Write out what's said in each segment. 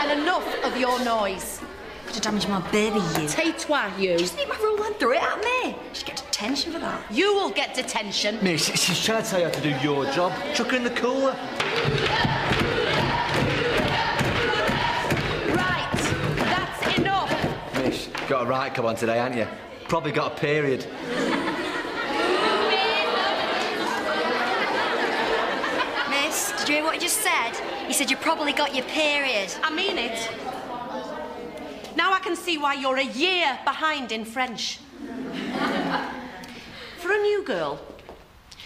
And enough of your noise. Could have damaged my baby, you. Tais-toi, you. Just need my rule and threw it at me. She'd get detention for that. You will get detention. Miss, she's trying to tell you how to do your job. Chuck her in the cooler. Right, that's enough. Miss, got a right come on today, haven't you? Probably got a period. Miss, did you hear what he just said? He said you probably got your period. I mean it. Now I can see why you're a year behind in French. For a new girl,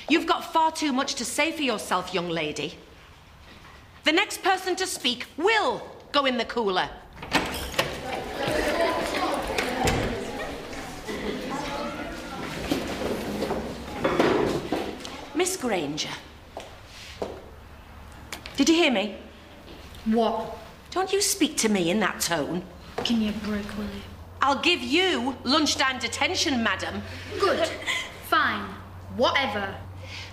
you've got far too much to say for yourself, young lady. The next person to speak will go in the cooler. Miss Granger. Did you hear me? What? Don't you speak to me in that tone. Give me a break, will you? I'll give you lunchtime detention, madam. Good. Fine. Whatever.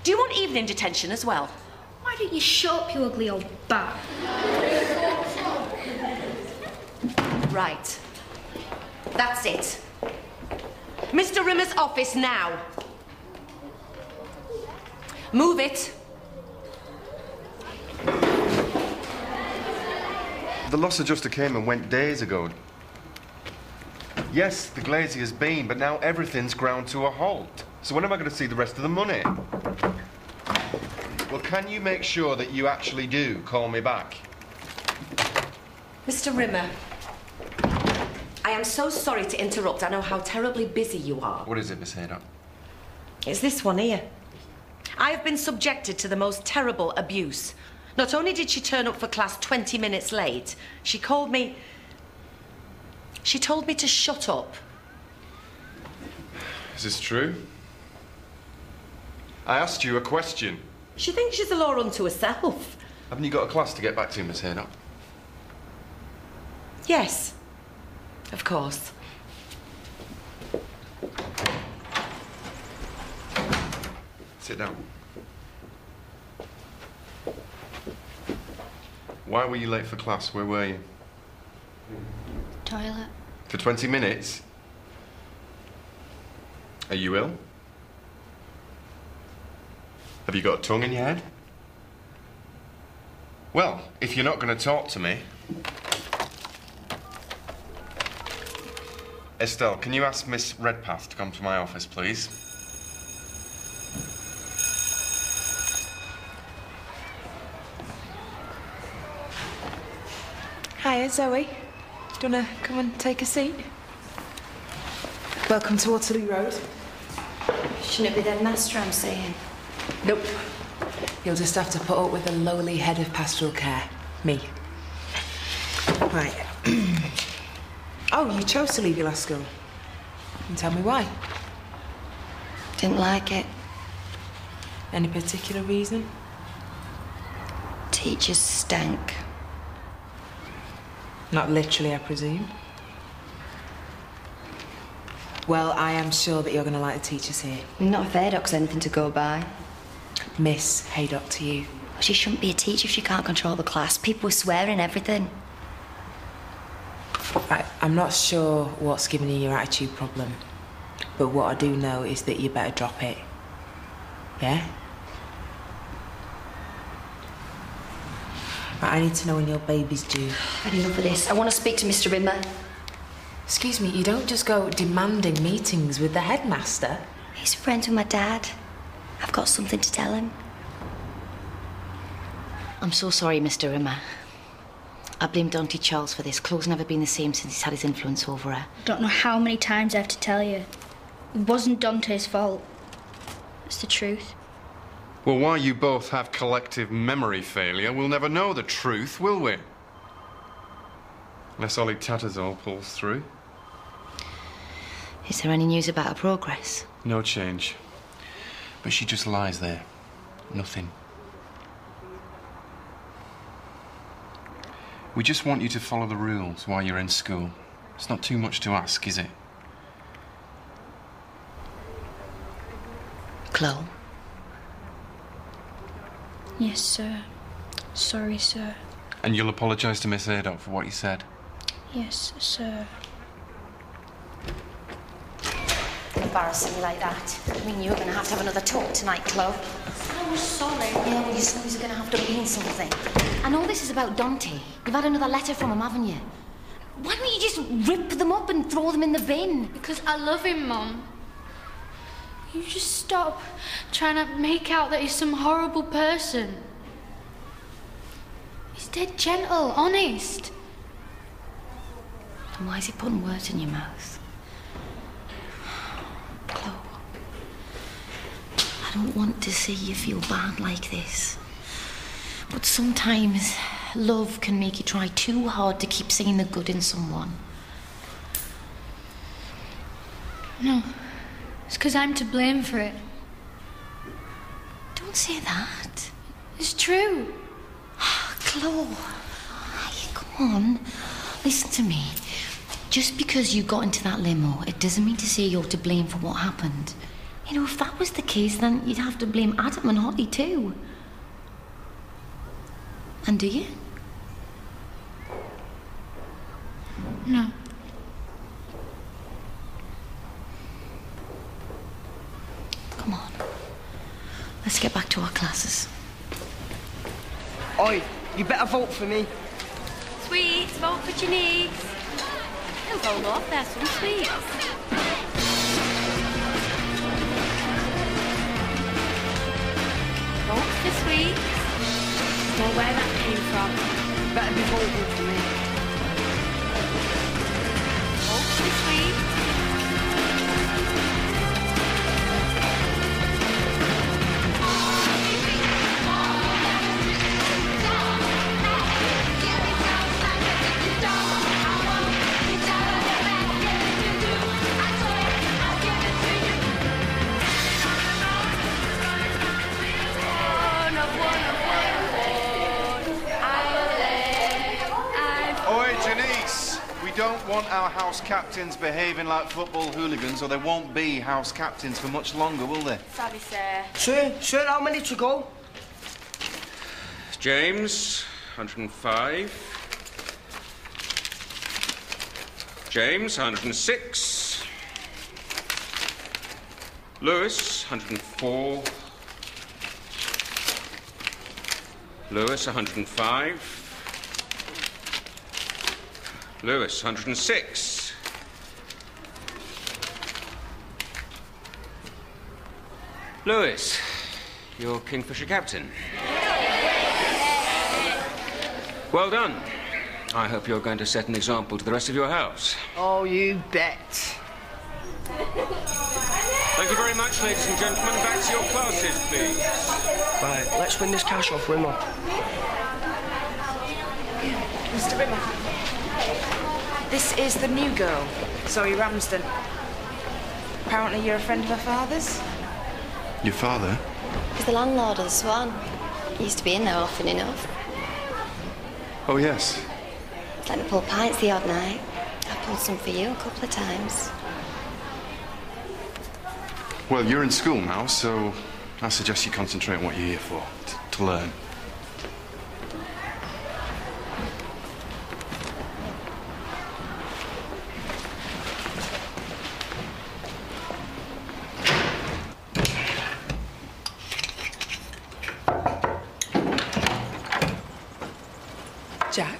Do you want evening detention as well? Why don't you shut up, you ugly old bat? Right. That's it. Mr. Rimmer's office now. Move it. The loss adjuster came and went days ago. Yes, the glazier's been, but now everything's ground to a halt. So when am I going to see the rest of the money? Well, can you make sure that you actually do call me back? Mr. Rimmer, I am so sorry to interrupt. I know how terribly busy you are. What is it, Miss Haydock? It's this one here. I have been subjected to the most terrible abuse. Not only did she turn up for class 20 minutes late, she called me... She told me to shut up. Is this true? I asked you a question. She thinks she's a law unto herself. Haven't you got a class to get back to, Miss Haydock? Yes, of course. Sit down. Why were you late for class? Where were you? Toilet. For 20 minutes? Are you ill? Have you got a tongue in your head? Well, if you're not going to talk to me... Estelle, can you ask Miss Redpath to come to my office, please? Hiya, Zoe. Do you want to come and take a seat? Welcome to Waterloo Road. Shouldn't it be their master, I'm saying? Nope. You'll just have to put up with the lowly head of pastoral care. Me. Right. Oh, you chose to leave your last school. And tell me why. Didn't like it. Any particular reason? Teachers stank. Not literally, I presume. Well, I am sure that you're going to like the teachers here. Not if Haydock's anything to go by. Miss Haydock to you. She shouldn't be a teacher if she can't control the class. People were swearing everything. I'm not sure what's giving you your attitude problem, but what I do know is that you better drop it. Yeah? Right, I need to know when your baby's due. I've had enough of this. I want to speak to Mr. Rimmer. Excuse me, you don't just go demanding meetings with the headmaster. He's friends with my dad. I've got something to tell him. I'm so sorry, Mr. Rimmer. I blame Dante Charles for this. Chlo's never been the same since he's had his influence over her. Don't know how many times I have to tell you. It wasn't Dante's fault. It's the truth. Well, while you both have collective memory failure, we'll never know the truth, will we? Unless Ollie Tattersall pulls through. Is there any news about her progress? No change. But she just lies there. Nothing. We just want you to follow the rules while you're in school. It's not too much to ask, is it? Chlo? Yes, sir. Sorry, sir. And you'll apologise to Miss Haydock for what you said? Yes, sir. Embarrassing me like that. We knew you were going to have another talk tonight, Chlo. I was sorry. Yeah, well, you said he was going to have to mean something. And all this is about Dante. You've had another letter from him, haven't you? Why don't you just rip them up and throw them in the bin? Because I love him, Mum. You just stop trying to make out that he's some horrible person. He's dead gentle, honest. And why is he putting words in your mouth? Chlo, I don't want to see you feel bad like this. But sometimes love can make you try too hard to keep seeing the good in someone. No, it's because I'm to blame for it. Don't say that. It's true. Chlo, come on. Listen to me. Just because you got into that limo, it doesn't mean to say you're to blame for what happened. You know, if that was the case, then you'd have to blame Adam and Holly too. And do you? No. Come on. Let's get back to our classes. Oi, you better vote for me. Sweets, vote for Janice. He'll go off, there's some sweets. Vote for Sweets. Know where that came from. Better be voting for me. Vote for Sweets. Don't want our house captains behaving like football hooligans, or they won't be house captains for much longer, will they? Sorry, sir. Sir, how many to go? James, 105. James, 106. Lewis, 104. Lewis, 105. Lewis, 106. Lewis, you're Kingfisher captain. Well done. I hope you're going to set an example to the rest of your house. Oh, you bet. Thank you very much, ladies and gentlemen. Back to your classes, please. Right, let's win this cash off Rimmer. Mr. Rimmer. This is the new girl, Zoe Ramsden. Apparently you're a friend of her father's? Your father? He's the landlord of the Swan. He used to be in there often enough. Oh, yes. He's let me pull pints the odd night. I pulled some for you a couple of times. Well, you're in school now, so I suggest you concentrate on what you're here for, to learn. Jack?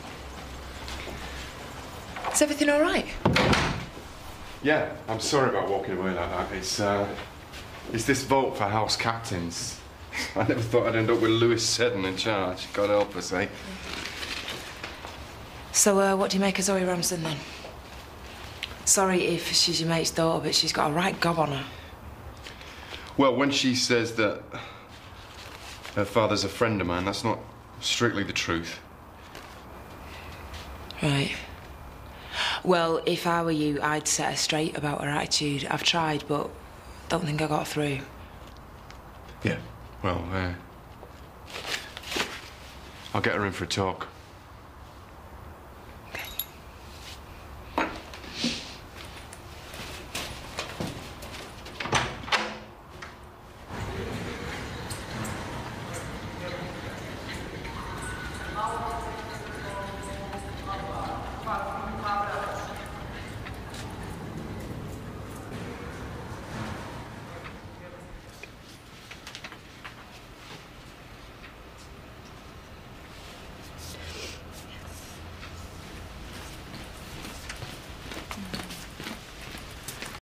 Is everything all right? Yeah, I'm sorry about walking away like that. It's this vote for house captains. I never thought I'd end up with Lewis Seddon in charge. God help us, eh? So, what do you make of Zoe Ramsden, then? Sorry if she's your mate's daughter, but she's got a right gob on her. Well, when she says that her father's a friend of mine, that's not strictly the truth. Right. Well, if I were you, I'd set her straight about her attitude. I've tried, but don't think I got through. Yeah, well, I'll get her in for a talk.